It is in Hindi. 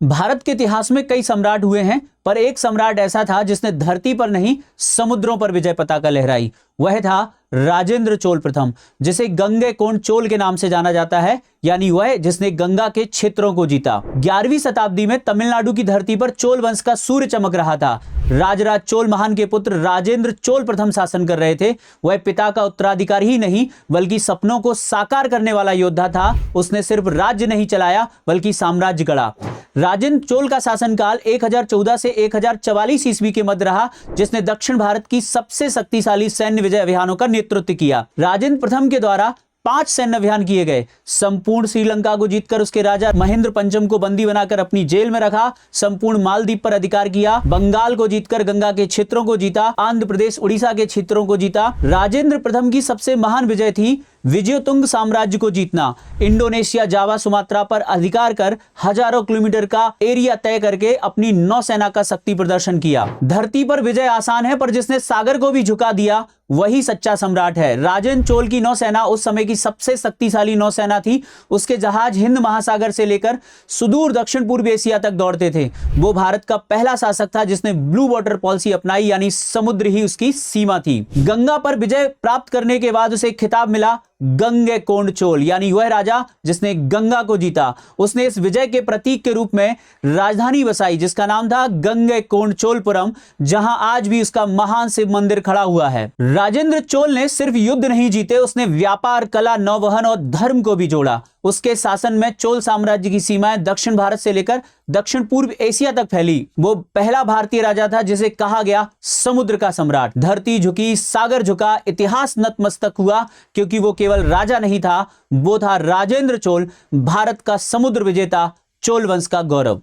भारत के इतिहास में कई सम्राट हुए हैं, पर एक सम्राट ऐसा था जिसने धरती पर नहीं समुद्रों पर विजय पताका लहराई। वह था राजेंद्र चोल प्रथम, जिसे गंगैकोंड चोल के नाम से जाना जाता है, यानी वह जिसने गंगा के क्षेत्रों को जीता। 11वीं शताब्दी में तमिलनाडु की धरती पर चोल वंश का सूर्य चमक रहा था। राजराज चोल महान के पुत्र राजेंद्र चोल प्रथम शासन कर रहे थे। वह पिता का उत्तराधिकारी ही नहीं बल्कि सपनों को साकार करने वाला योद्धा था। उसने सिर्फ राज्य नहीं चलाया बल्कि साम्राज्य गढ़ा। राजेंद्र चोल का शासनकाल 1014 से 1044 ईस्वी के मध्य रहा, जिसने दक्षिण भारत की सबसे शक्तिशाली सैन्य विजय अभियानों का नेतृत्व किया। राजेंद्र प्रथम के द्वारा 5 सैन्य अभियान किए गए। संपूर्ण श्रीलंका को जीतकर उसके राजा महेंद्र पंचम को बंदी बनाकर अपनी जेल में रखा। संपूर्ण मालदीव पर अधिकार किया। बंगाल को जीतकर गंगा के क्षेत्रों को जीता। आंध्र प्रदेश, उड़ीसा के क्षेत्रों को जीता। राजेंद्र प्रथम की सबसे महान विजय थी विजयतुंग साम्राज्य को जीतना। इंडोनेशिया, जावा, सुमात्रा पर अधिकार कर हजारों किलोमीटर का एरिया तय करके अपनी नौसेना का शक्ति प्रदर्शन किया। धरती पर विजय आसान है, पर जिसने सागर को भी झुका दिया वही सच्चा सम्राट है। राजेंद्र चोल की नौसेना उस समय की सबसे शक्तिशाली नौसेना थी। उसके जहाज हिंद महासागर से लेकर सुदूर दक्षिण पूर्व एशिया तक दौड़ते थे। वो भारत का पहला शासक था जिसने ब्लू वाटर पॉलिसी अपनाई, यानी समुद्र ही उसकी सीमा थी। गंगा पर विजय प्राप्त करने के बाद उसे खिताब मिला गंगैकोंड चोल, यानी वह राजा जिसने गंगा को जीता। उसने इस विजय के प्रतीक के रूप में राजधानी बसाई जिसका नाम था गंगैकोंड चोलपुरम, जहां आज भी उसका महान शिव मंदिर खड़ा हुआ है। राजेंद्र चोल ने सिर्फ युद्ध नहीं जीते, उसने व्यापार, कला, नौवहन और धर्म को भी जोड़ा। उसके शासन में चोल साम्राज्य की सीमाएं दक्षिण भारत से लेकर दक्षिण पूर्व एशिया तक फैली। वो पहला भारतीय राजा था जिसे कहा गया समुद्र का सम्राट। धरती झुकी, सागर झुका, इतिहास नतमस्तक हुआ, क्योंकि वो केवल राजा नहीं था, वो था राजेंद्र चोल, भारत का समुद्र विजेता, चोल वंश का गौरव।